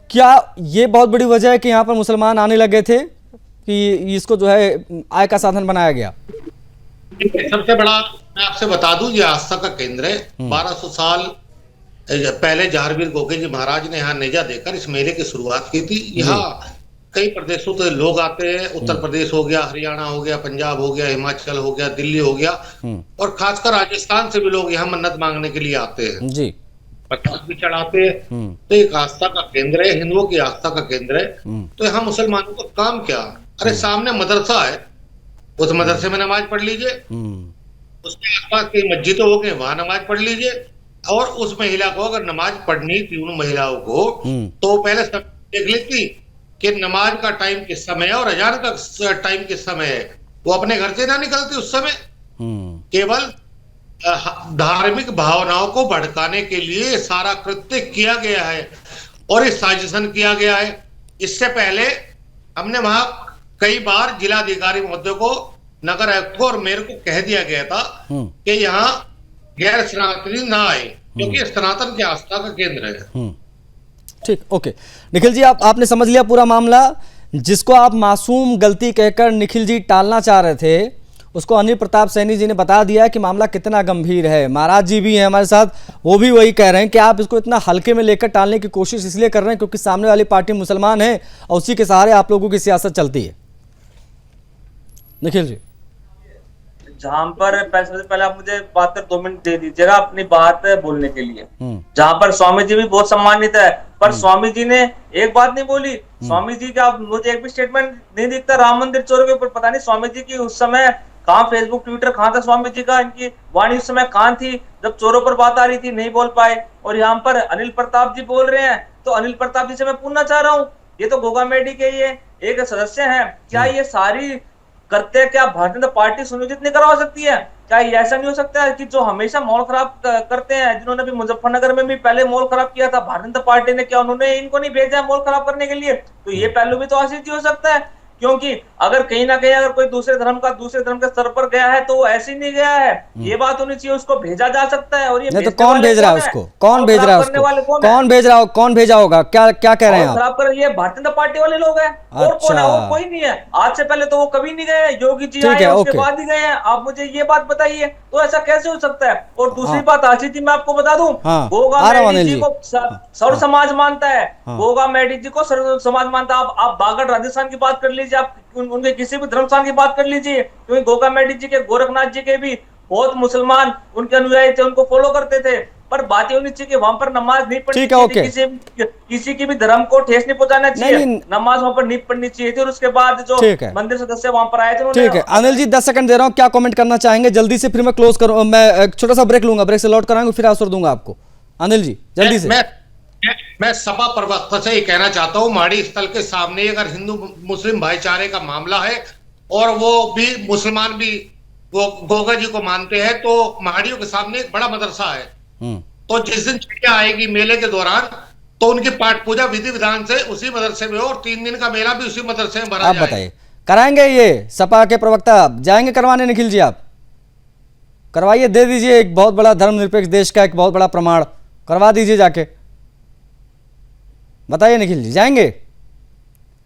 क्या ये बहुत बड़ी वजह है कि यहाँ पर मुसलमान आने लगे थे कि इसको जो है आय का साधन बनाया गया? सबसे बड़ा मैं आपसे बता दूं, ये आस्था का केंद्र है। 1200 साल पहले जहारवीर गोगे जी महाराज ने यहाँ नेजा देकर इस मेले की शुरुआत की थी। यहाँ कई प्रदेशों से लोग आते हैं, उत्तर प्रदेश हो गया, हरियाणा हो गया, पंजाब हो गया, हिमाचल हो गया, दिल्ली हो गया, और खासकर राजस्थान से भी लोग यहाँ मन्नत मांगने के लिए आते हैं जी, प्रसाद भी चढ़ाते हैं। तो एक आस्था का केंद्र है, हिंदुओं की आस्था का केंद्र है। तो यहाँ मुसलमानों का काम क्या? अरे सामने मदरसा है, उस मदरसे में नमाज पढ़ लीजिए, उसके आसपास की मस्जिदें हो गई, वहां नमाज पढ़ लीजिए। और उस महिला को अगर नमाज पढ़नी थी, उन महिलाओं को, तो पहले सब देख लेती कि नमाज का टाइम किस समय है और अजान का टाइम किस समय है। वो अपने घर से ना निकलती उस समय, केवल धार्मिक भावनाओं को भड़काने के लिए सारा कृत्य किया गया है और इस साजिशन किया गया है। इससे पहले हमने वहां कई बार जिलाधिकारी महोदय को, नगर आयुक्त को और मेयर को कह दिया गया था कि यहाँ गैर सनातनी ना आए, क्योंकि सनातन की आस्था का केंद्र है। ठीक, ओके निखिल जी, आपने समझ लिया पूरा मामला। जिसको आप मासूम गलती कहकर निखिल जी टालना चाह रहे थे, उसको अनिल प्रताप सैनी जी ने बता दिया कि मामला कितना गंभीर है। महाराज जी भी हैं हमारे साथ, वो भी वही कह रहे हैं कि आप इसको इतना हल्के में लेकर टालने की कोशिश इसलिए कर रहे हैं क्योंकि सामने वाली पार्टी मुसलमान है और उसी के सहारे आप लोगों की सियासत चलती है। निखिल जी, जहां पर सबसे पहले आप मुझे बात कर 2 मिनट दे दीजिएगा अपनी बात बोलने के लिए। जहां पर स्वामी जी भी बहुत सम्मानित है, पर स्वामी जी ने एक बात नहीं बोली। स्वामी जी का मुझे एक भी स्टेटमेंट नहीं दिखता राम मंदिर चोरों के ऊपर। पता नहीं स्वामी जी की उस समय कहाँ फेसबुक ट्विटर कहाँ था स्वामी जी का, इनकी वाणी उस समय कहाँ थी जब चोरों पर बात आ रही थी, नहीं बोल पाए। और यहाँ पर अनिल प्रताप जी बोल रहे हैं, तो अनिल प्रताप जी से मैं पूछना चाह रहा हूँ, ये तो गोगा मेडी के ये एक सदस्य हैं, क्या ये सारी करते हैं, क्या भारतीय जनता पार्टी सुनियोजित नहीं करवा सकती है? क्या ये ऐसा नहीं हो सकता है कि जो हमेशा माहौल खराब करते हैं, जिन्होंने भी मुजफ्फरनगर में भी पहले माहौल खराब किया था भारतीय जनता पार्टी ने, क्या उन्होंने इनको नहीं भेजा है माहौल खराब करने के लिए? तो ये पहलू भी तो आशीष जी हो सकता है। क्योंकि अगर कहीं ना कहीं अगर कोई दूसरे धर्म के स्तर पर गया है तो वो ऐसे ही नहीं गया है, ये बात होनी चाहिए, उसको भेजा जा सकता है। और ये नहीं तो भेजने कौन वाले भेज रहा है कौन उसको? है? कौन और भेज रहा है खराब करने उसको? वाले कौन है? कौन भेज रहा हो? कौन भेजा होगा? क्या कह रहे हैं और आप? खराब कर ये भारतीय जनता पार्टी वाले लोग हैं, और कौन है? अच्छा। और कोई नहीं है। आज से पहले तो वो कभी नहीं गए, योगी जी ठीक आए है, उसके ओके। बाद ही गए हैं। आप मुझे ये बात बताइए, तो ऐसा कैसे हो सकता है? और दूसरी हाँ। बात आशीष जी, मैं आपको बता दूं, हाँ, गोगा आ रहा हूं मेडी अनिल जी जी। को सर्व समाज मानता है। हाँ। गोगा मेडी जी को सर्व समाज मानता है। आप बागड़ राजस्थान की बात कर लीजिए, आप उनके किसी भी धर्म स्थान की बात कर लीजिए, क्योंकि गोगा मेडी जी के, गोरखनाथ जी के भी बहुत मुसलमान उनके अनुयायी थे, उनको फॉलो करते थे। पर बात ये होनी चाहिए कि वहां पर नमाज नहीं पढ़नी ठीक है, चाहिए थी, किसी की भी धर्म को ठेस नहीं पहुंचाना चाहिए, नहीं। नमाज वहां पर नहीं पढ़नी चाहिए थी। और उसके बाद जो ठीक है। मंदिर सदस्य वहां पर आए थे उन्होंने, ठीक है अनिल जी, 10 सेकंड दे रहा हूं, क्या कमेंट करना चाहेंगे जल्दी से, फिर मैं क्लोज करूं। मैं एक छोटा सा ब्रेक लूंगा, ब्रेक से लौट कर आऊंगा, फिर अवसर दूंगा आपको। अनिल जी जल्दी से। मैं सपा प्रवक्ता से ये कहना चाहता हूं, माड़ी स्थल के सामने अगर हिंदू मुस्लिम भाईचारे का मामला है और वो भी मुसलमान भी वो गोगा जी को मानते हैं, तो महाड़ियों के सामने एक बड़ा मदरसा है। तो जिस दिन छुट्टियां आएगी मेले के दौरान, तो उनकी पाठ पूजा विधि विधान से उसी मदरसे में हो, और 3 दिन का मेला भी उसी मदरसे में भरा आप जाए। बताइए, कराएंगे ये सपा के प्रवक्ता जाएंगे करवाने? निखिल जी आप करवाइए, दे दीजिए एक बहुत बड़ा धर्मनिरपेक्ष देश का एक बहुत बड़ा प्रमाण, करवा दीजिए जाके। बताइए निखिल जी, जाएंगे?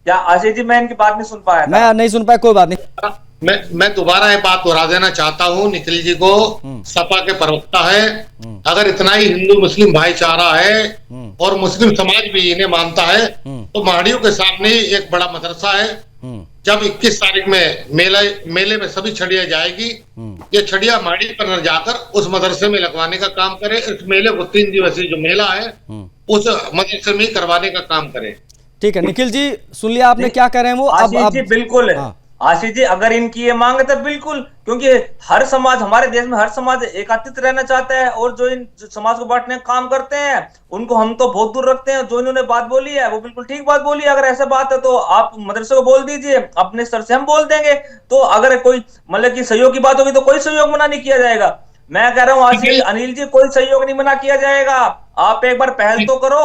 क्या आशीष जी, मैं इनकी बात नहीं सुन पाया था। मैं नहीं सुन पाया, कोई बात नहीं। मैं दोबारा ये बात दोहरा देना चाहता हूं, निखिल जी को, सपा के प्रवक्ता है, अगर इतना ही हिंदू मुस्लिम भाईचारा है और मुस्लिम समाज भी इन्हें मानता है, तो महाड़ियों के सामने एक बड़ा मदरसा है। जब 21 तारीख में मेले में सभी छड़ियां जाएगी, ये छड़ियां महाड़ी पर न जाकर उस मदरसे में लगवाने का काम करे। इस मेले को 3 दिवसीय जो मेला है उस मदरसे में ही करवाने का काम करे। ठीक है निखिल जी, सुन लिया आपने क्या कह रहे हैं वो। आशीष जी बिल्कुल, हाँ। आशीष जी अगर इनकी ये मांग है तो बिल्कुल, क्योंकि हर समाज, हमारे देश में हर समाज एकात्मित रहना चाहता है, और जो इन समाज को बांटने का काम करते हैं उनको हम तो बहुत दूर रखते हैं। जो इन्होंने बात बोली है वो बिल्कुल ठीक बात बोली है। अगर ऐसा बात है तो आप मदरसे को बोल दीजिए, अपने स्तर से हम बोल देंगे। तो अगर कोई मतलब की सहयोग की बात होगी तो कोई सहयोग मना नहीं किया जाएगा। मैं कह रहा हूँ आशीष, अनिल जी, कोई सहयोग नहीं मना किया जाएगा। आप एक बार पहल तो करो,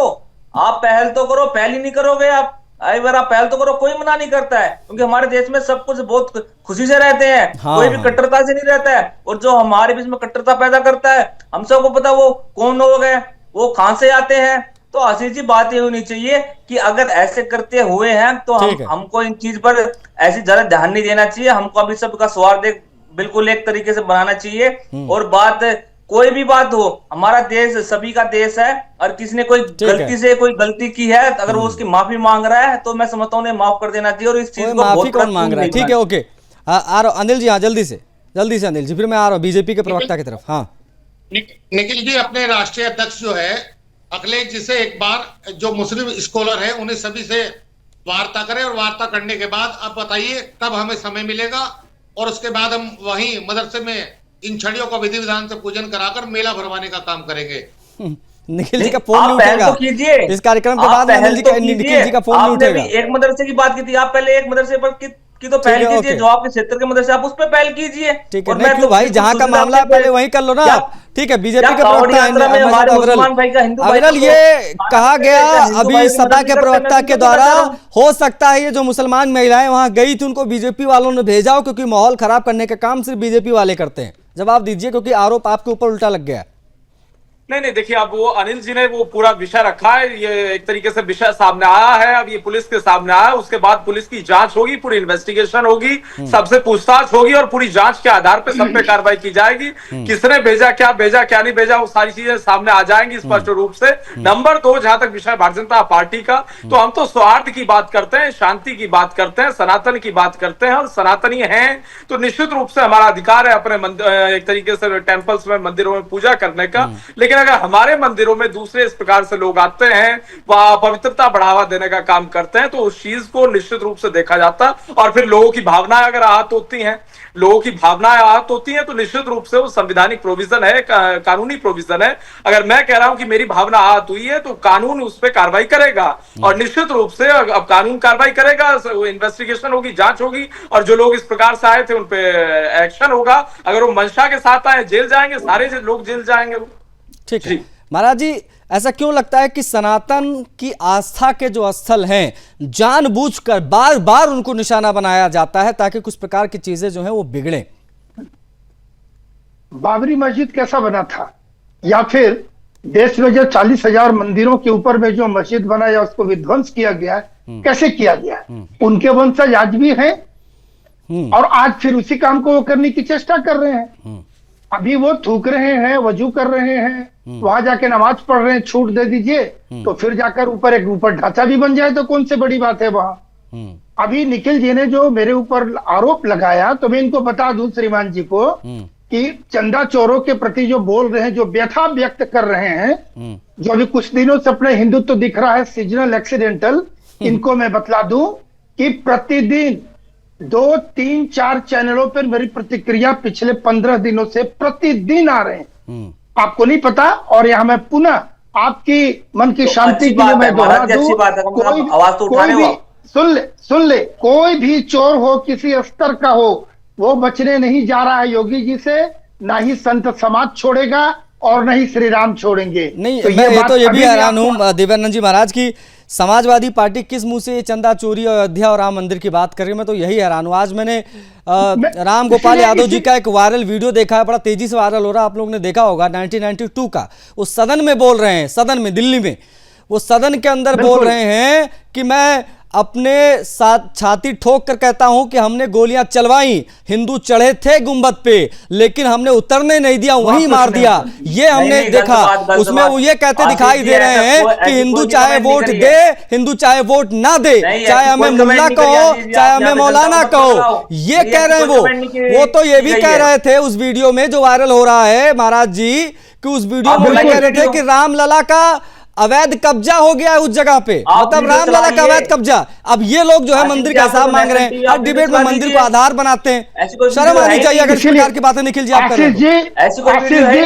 आप पहल तो करो, पहल ही नहीं करोगे आप, अगर आप पहल तो करो, कोई मना नहीं करता है, क्योंकि हमारे देश में सब कुछ बहुत खुशी से रहते हैं। हाँ, कोई भी कट्टरता से नहीं रहता है। और जो हमारे बीच में कट्टरता पैदा करता है, हम सबको पता वो कौन लोग हैं, वो कहां से आते हैं। तो आशीष जी बात ये होनी चाहिए कि अगर ऐसे करते हुए हैं तो हमको इन चीज पर ऐसी ज्यादा ध्यान नहीं देना चाहिए। हमको अभी सबका स्वार्थ बिल्कुल एक तरीके से बनाना चाहिए। और बात कोई भी बात हो, हमारा देश सभी का देश है, और किसी ने कोई गलती से कोई गलती की है, अगर वो उसकी माफी मांग रहा है तो मैं समझता हूँ माफ कर देना चाहिए। और इस चीज को माफी कौन मांग रहा है? ठीक है, ओके, आ रहा हूं अनिल जी। हाँ जल्दी से अनिल जी, फिर मैं आ रहा हूँ बीजेपी के प्रवक्ता की तरफ। हाँ निखिल जी, अपने राष्ट्रीय अध्यक्ष जो है अखिलेश जी से एक बार जो मुस्लिम स्कॉलर है उन्हें सभी से वार्ता करें, और वार्ता करने के बाद अब बताइए कब हमें समय मिलेगा, और उसके बाद हम वहीं मदरसे में इन छड़ियों को विधि विधान से पूजन कराकर मेला भरवाने का काम करेंगे। निखिल जी का फोन नहीं उठेगा तो कीजिए इस कार्यक्रम के बाद। निखिल जी का फोन नहीं उठेगा। एक मदरसे की बात की थी, आप पहले एक मदरसे पर की तो पहल कीजिए, जो आपके क्षेत्र के मदरसे आप उस पर पहल कीजिए। ठीक है, नहीं क्यों भाई, जहां का मामला है पहले वहीं कर लो ना। ठीक है, बीजेपी के प्रवक्ता अविरल, ये कहा गया अभी सपा के प्रवक्ता के द्वारा, हो सकता है ये जो मुसलमान महिलाएं वहां गई थी उनको बीजेपी वालों ने भेजा हो, क्योंकि माहौल खराब करने का काम सिर्फ बीजेपी वाले करते हैं। जवाब दीजिए, क्योंकि आरोप आपके ऊपर उल्टा लग गया है। नहीं, देखिए, अब वो अनिल जी ने वो पूरा विषय रखा है, ये एक तरीके से विषय सामने आया है, अब ये पुलिस के सामने आया, उसके बाद पुलिस की जांच होगी, पूरी इन्वेस्टिगेशन होगी, सबसे पूछताछ होगी, और पूरी जांच के आधार पे सब पे कार्रवाई की जाएगी। किसने भेजा, क्या नहीं भेजा, वो सारी चीजें सामने आ जाएंगी स्पष्ट रूप से। नंबर 2, जहां तक विषय भारतीय जनता पार्टी का, तो हम तो सौहार्द की बात करते हैं, शांति की बात करते हैं, सनातन की बात करते हैं, और सनातनी हैं तो निश्चित रूप से हमारा अधिकार है अपने एक तरीके से टेम्पल्स में, मंदिरों में पूजा करने का। लेकिन अगर हमारे मंदिरों में दूसरे इस प्रकार से लोग आते हैं, वह पवित्रता बढ़ावा देने का काम करते हैं, तो उस चीज को निश्चित रूप से देखा जाता। और फिर लोगों की भावनाएं अगर आहत होती हैं, तो निश्चित रूप से वो संवैधानिक प्रोविजन है, कानूनी प्रोविजन है। अगर मैं कह रहा हूं कि मेरी भावना आहत हुई है, तो कानून उस पर कार्रवाई करेगा, और निश्चित रूप से अब कानून कार्रवाई करेगा, इन्वेस्टिगेशन होगी, जांच होगी, और जो लोग इस प्रकार से आए थे उन पे एक्शन होगा। अगर वो मंशा के साथ आए, जेल जाएंगे, सारे लोग जेल जाएंगे। ठीक है, महाराज जी, ऐसा क्यों लगता है कि सनातन की आस्था के जो स्थल हैं जानबूझकर बार बार उनको निशाना बनाया जाता है ताकि कुछ प्रकार की चीजें जो हैं वो बिगड़े? बाबरी मस्जिद कैसा बना था, या फिर देश में जो 40,000 मंदिरों के ऊपर में जो मस्जिद बना या उसको विध्वंस किया गया है, कैसे किया गया है? उनके वंशज आज भी हैं और आज फिर उसी काम को वो करने की चेष्टा कर रहे हैं। अभी वो थूक रहे हैं, वजू कर रहे हैं, वहां जाके नमाज पढ़ रहे हैं, छूट दे दीजिए तो फिर जाकर ऊपर ढांचा भी बन जाए तो कौन सी बड़ी बात है वहां। अभी निखिल जी ने जो मेरे ऊपर आरोप लगाया, तो मैं इनको बता दूं श्रीमान जी को कि चंदा चोरों के प्रति जो बोल रहे हैं, जो व्यथा व्यक्त कर रहे हैं, जो अभी कुछ दिनों से अपने हिंदुत्व दिख रहा है सीजनल एक्सीडेंटल, इनको मैं बतला दूं कि प्रतिदिन 2, 3, 4 चैनलों पर मेरी प्रतिक्रिया पिछले 15 दिनों से प्रतिदिन आ रहे हैं। आपको नहीं पता, और यहाँ मैं पुनः आपकी मन की शांति के लिए मैं दोहरा दूं, कोई भी सुन ले, कोई भी चोर हो, किसी स्तर का हो, वो बचने नहीं जा रहा है योगी जी से। ना ही संत समाज छोड़ेगा और नहीं श्री राम छोड़ेंगे। नहीं, तो ये भी हैरान हूँ दिव्यानंद जी महाराज की समाजवादी पार्टी किस मुंह से चंदा चोरी और अयोध्या और राम मंदिर की बात कर रही है। मैं तो यही हैरान हूँ। आज मैंने राम गोपाल यादव जी का एक वायरल वीडियो देखा है, बड़ा तेजी से वायरल हो रहा है, आप लोगों ने देखा होगा, 1992 का। वो सदन में बोल रहे हैं, सदन में, दिल्ली में, वो सदन के अंदर बोल रहे हैं कि मैं अपने साथ छाती ठोक कर कहता हूं कि हमने गोलियां चलवाई, हिंदू चढ़े थे गुंबद पे लेकिन हमने उतरने नहीं दिया, वहीं मार दिया। ये हमने देखा। उसमें वो ये कहते दिखाई दे रहे हैं कि हिंदू चाहे वोट दे, हिंदू चाहे वोट ना दे, चाहे हमें मुल्ला कहो, चाहे हमें मौलाना कहो, ये कह रहे हैं। वो तो ये भी कह रहे थे उस वीडियो में जो वायरल हो रहा है महाराज जी, कि उस वीडियो में कह रहे थे कि रामलला का अवैध कब्जा हो गया है उस जगह पे, मतलब रामलला का अवैध कब्जा। अब ये लोग जो है मंदिर का हिसाब मांग रहे हैं, हर डिबेट में मंदिर को आधार बनाते हैं। शर्म आनी चाहिए अगर इस प्रकार की बातें निखिल जी आप कर रहे हैं।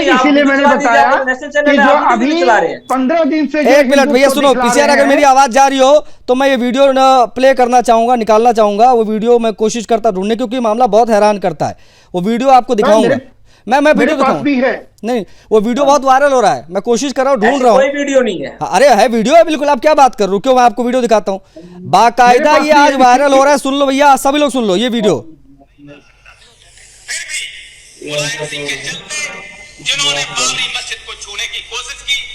इसीलिए मैंने बताया कि जो अभी 15 दिन से, एक मिनट भैया सुनो, पीछे अगर मेरी आवाज जा रही हो तो मैं ये वीडियो प्ले करना चाहूंगा, निकालना चाहूंगा। वो वीडियो मैं कोशिश करता ढूंढने, क्योंकि मामला बहुत हैरान करता है। वो वीडियो आपको दिखाऊंगा मैं वीडियो दिखाऊंगा। नहीं, वो वीडियो बहुत वायरल हो रहा है, मैं कोशिश कर रहा हूँ, ढूंढ रहा हूँ। कोई वीडियो नहीं है। अरे है, वीडियो है बिल्कुल। आप क्या बात कर रहे हो? क्यों, मैं आपको वीडियो दिखाता हूँ बाकायदा। ये आज वायरल हो रहा है, सुन लो भैया, सभी लोग सुन लो ये वीडियो।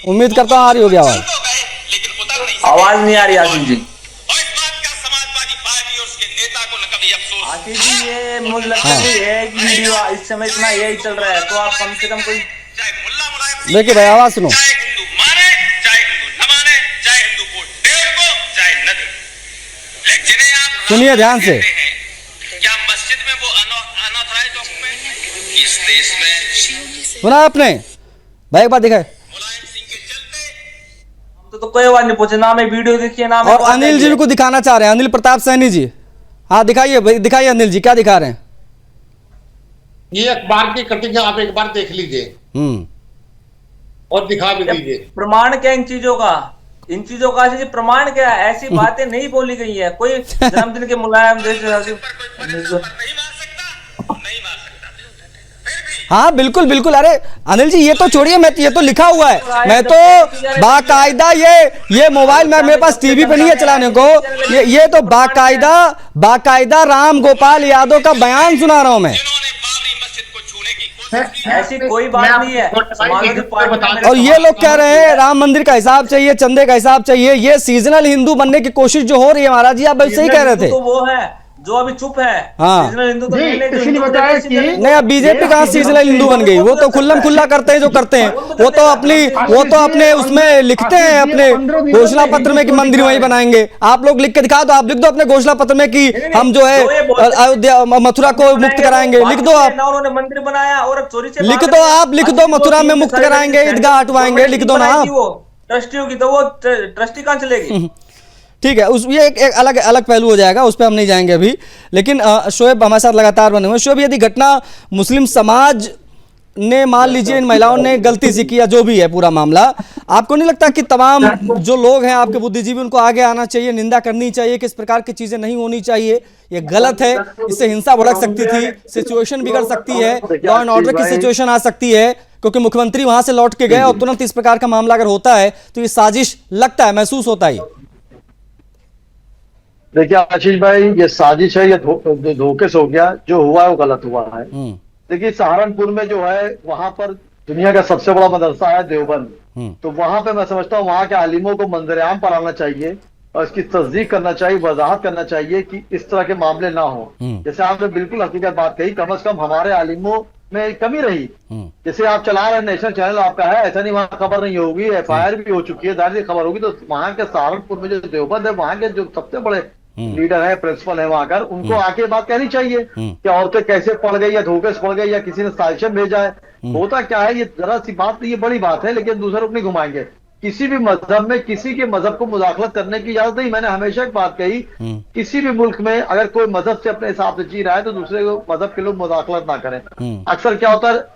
उम्मीद करता हूँ आ रही होगी आवाज। आवाज नहीं आ रही आशीष जी। आशीष जी ये मुझे लगता है कि वीडियो इस समय इतना यही चल रहा है, तो आप कम से कम कोई देखिए भाई, आवाज सुनो। चाहे हिंदू माने, चाहे हिंदू न माने, चाहे हिंदू को दे को, चाहे न दे, लेकिन जिन्हें आप सुनिए ध्यान से। क्या मस्जिद में वो अनऑथराइज्ड डॉक्यूमेंट है? इस देश में सुना आपने भाई? एक बार दिखाए। मुलायम सिंह के चलते तो कोई आवाज नहीं पूछे ना, मैं वीडियो देखिए ना। और अनिल जी को दिखाना चाह रहे हैं, अनिल प्रताप सैनी जी। हाँ दिखाइए भाई, दिखाइए अनिल जी, क्या दिखा रहे हैं? ये अखबार की कटिंग आप एक बार देख लीजिए और दिखा भी दीजिए। प्रमाण क्या इन चीजों का? इन चीजों का प्रमाण क्या है? ऐसी बातें नहीं बोली गई है। कोई जन्मदिन के मुलायम हाँ बिल्कुल बिल्कुल। अरे अनिल जी ये तो छोड़िए, मैं ये तो लिखा हुआ है, मैं तो बाकायदा ये मोबाइल में मेरे पास टीवी पे नहीं है चलाने को, ये तो बाकायदा राम गोपाल यादव का बयान सुना रहा हूं मैं। ऐसी कोई बात नहीं है। और ये लोग कह रहे हैं राम मंदिर का हिसाब चाहिए, चंदे का हिसाब चाहिए। ये सीजनल हिंदू बनने की कोशिश जो हो रही है महाराज जी, आप वैसे ही कह रहे थे। तो वो है जो अभी चुप है। हाँ हिंदू तो नहीं, अब बीजेपी कहाँ सीजनल हिंदू बन गई? वो तो खुल्लम खुल्ला करते हैं जो करते हैं। वो तो अपने उसमें लिखते हैं अपने घोषणा पत्र में कि मंदिर वहीं बनाएंगे। आप लोग लिख के दिखा दो, आप लिख दो अपने घोषणा पत्र में कि हम जो है अयोध्या मथुरा को मुक्त कराएंगे। लिख दो आप, उन्होंने मंदिर बनाया और चोरी से लिख दो आप, लिख दो मथुरा में मुक्त कराएंगे, ईदगाह हटवाएंगे, लिख दो ना आप। ट्रस्टियों की तो वो ट्रस्टी कहाँ चलेगी? ठीक है, उस ये एक अलग पहलू हो जाएगा, उस पर हम नहीं जाएंगे अभी। लेकिन शोएब हमारे साथ लगातार बने हुए। शोएब, यदि घटना मुस्लिम समाज ने मान लीजिए इन महिलाओं ने गलती से किया, जो भी है पूरा मामला, आपको नहीं लगता कि तमाम जो लोग हैं आपके बुद्धिजीवी उनको आगे आना चाहिए, निंदा करनी चाहिए कि इस प्रकार की चीजें नहीं होनी चाहिए, ये गलत है, इससे हिंसा भड़क सकती थी, सिचुएशन बिगड़ सकती है, लॉ एंड ऑर्डर की सिचुएशन आ सकती है, क्योंकि मुख्यमंत्री वहां से लौट के गए और तुरंत इस प्रकार का मामला अगर होता है तो ये साजिश लगता है, महसूस होता है। देखिए आशीष भाई, ये साजिश है, ये धोखे से हो गया, जो हुआ है वो गलत हुआ है। देखिए सहारनपुर में जो है वहां पर दुनिया का सबसे बड़ा मदरसा है देवबंद, तो वहां पे मैं समझता हूँ वहां के आलिमों को मंजर-ए-आम पर आना चाहिए और इसकी तस्दीक करना चाहिए, वजाहत करना चाहिए कि इस तरह के मामले ना हो। जैसे आपने बिल्कुल हकीकत बात कही, कम से कम हमारे आलिमों में कमी रही। जैसे आप चला रहे नेशनल चैनल आपका है, ऐसा नहीं वहां खबर नहीं होगी, FIR भी हो चुकी है, दायरे खबर होगी, तो वहां के सहारनपुर में जो देवबंद है वहां के जो सबसे बड़े लीडर है, प्रिंसिपल है वहां कर, उनको आके बात कहनी चाहिए कि औरतें कैसे पड़ गई या धोखे से पड़ गई या किसी ने साजिश भेजा है। होता क्या है, ये जरा सी बात, ये बड़ी बात है, लेकिन दूसरे रुख नहीं घुमाएंगे। किसी भी मजहब में किसी के मजहब को मुदाखलत करने की इजाजत नहीं। मैंने हमेशा एक बात कही, किसी भी मुल्क में अगर कोई मजहब से अपने हिसाब से जी रहा है तो दूसरे मजहब के लोग मुदाखलत ना करें। अक्सर क्या होता है,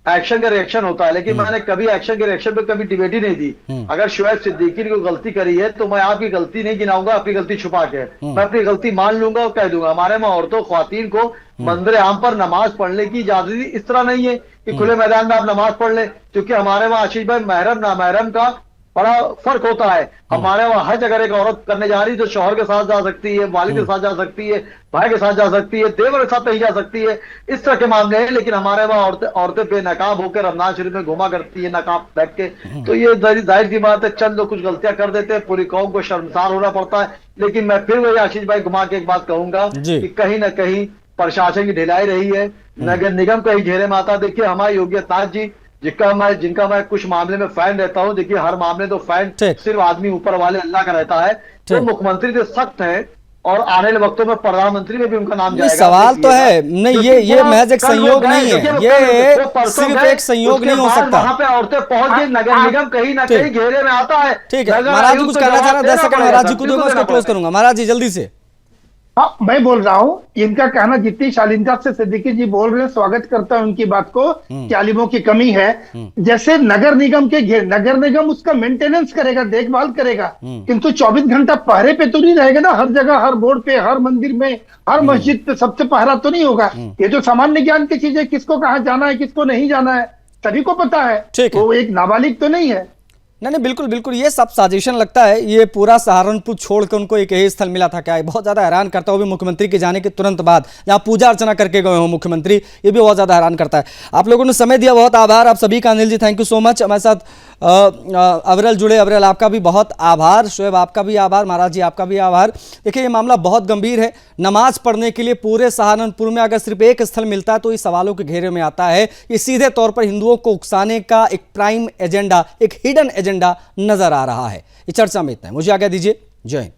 एक्शन का रिएक्शन होता है, लेकिन मैंने कभी एक्शन के रिएक्शन पे कभी डिबेट ही नहीं दी। अगर शुएब सिद्दीकी ने कोई गलती करी है तो मैं आपकी गलती नहीं गिनाऊंगा, अपनी गलती छुपा के मैं अपनी गलती मान लूंगा और कह दूंगा। हमारे में औरतों ख्वातीन को मंजर-ए-आम पर नमाज पढ़ने की इजाजत इस तरह नहीं है कि खुले मैदान में आप नमाज पढ़ ले, क्योंकि हमारे वहाँ आशीष भाई महरम नामहरम का बड़ा फर्क होता है। हमारे वहाँ हज अगर एक औरत करने जा रही है तो शौहर के साथ जा सकती है, वालिद के साथ जा सकती है, भाई के साथ जा सकती है, देवर के साथ नहीं जा सकती है, इस तरह के मामले हैं। लेकिन हमारे वहाँ औरतें बेनकाब होकर रमजान शरीफ में घुमा करती है नकाब बैठ के, तो ये जाहिर सी बात है, चंद लोग कुछ गलतियां कर देते हैं, पूरी कौम को शर्मसार होना पड़ता है। लेकिन मैं फिर वही आशीष भाई घुमा के एक बात कहूंगा कि कहीं ना कहीं प्रशासन की ढिलाई रही है, नगर निगम कहीं घेरे में आता। देखिए हमारे योगी आदित्यनाथ जी जिनका मैं कुछ मामले में फैन रहता हूं, देखिए हर मामले तो फैन सिर्फ आदमी ऊपर वाले अल्लाह का रहता है, तो मुख्यमंत्री तो सख्त है और आने वाले वक्तों में प्रधानमंत्री में भी उनका नाम जाएगा। सवाल तो है नहीं, ये महज एक संयोग नहीं है, ये सिर्फ एक संयोग नहीं हो सकता। वहां पे औरतें पहुंच गई, नगर निगम कहीं ना कहीं घेरे में आता है। ठीक है, महाराज जी कुछ कहना चाह रहे हैं, 10 सेकंड महाराज जी को दूंगा, उसको क्लोज करूंगा। महाराज जी जल्दी से। हाँ, मैं बोल रहा हूँ, इनका कहना जितनी शालीनता से सिद्दीकी जी बोल रहे हैं, स्वागत करता हूं उनकी बात को कि आलिमों की कमी है। जैसे नगर निगम के नगर निगम उसका मेंटेनेंस करेगा, देखभाल करेगा, किंतु 24 घंटा पहरे पे तो नहीं रहेगा ना। हर जगह, हर बोर्ड पे, हर मंदिर में, हर मस्जिद पे सबसे पहरा तो नहीं होगा। ये जो सामान्य ज्ञान की चीज है, किसको कहाँ जाना है, किसको नहीं जाना है, सभी को पता है। वो एक नाबालिग तो नहीं है। नहीं बिल्कुल बिल्कुल, ये सब साजिशन लगता है। ये पूरा सहारनपुर छोड़कर उनको एक यही स्थल मिला था क्या? बहुत ज्यादा हैरान करता है, वो भी मुख्यमंत्री के जाने के तुरंत बाद, जहाँ पूजा अर्चना करके गए हो मुख्यमंत्री, ये भी बहुत ज्यादा हैरान करता है। आप लोगों ने समय दिया, बहुत आभार आप सभी का। Anil ji thank you so much. हमारे साथ अवरल जुड़े, अवरल आपका भी बहुत आभार, शुएब आपका भी आभार, महाराज जी आपका भी आभार। देखिए ये मामला बहुत गंभीर है। नमाज पढ़ने के लिए पूरे सहारनपुर में अगर सिर्फ एक स्थल मिलता है तो ये सवालों के घेरे में आता है। ये सीधे तौर पर हिंदुओं को उकसाने का एक प्राइम एजेंडा, एक हिडन एजेंडा नजर आ रहा है। ये चर्चा में इतना है, मुझे आज्ञा दीजिए, जय हिंद।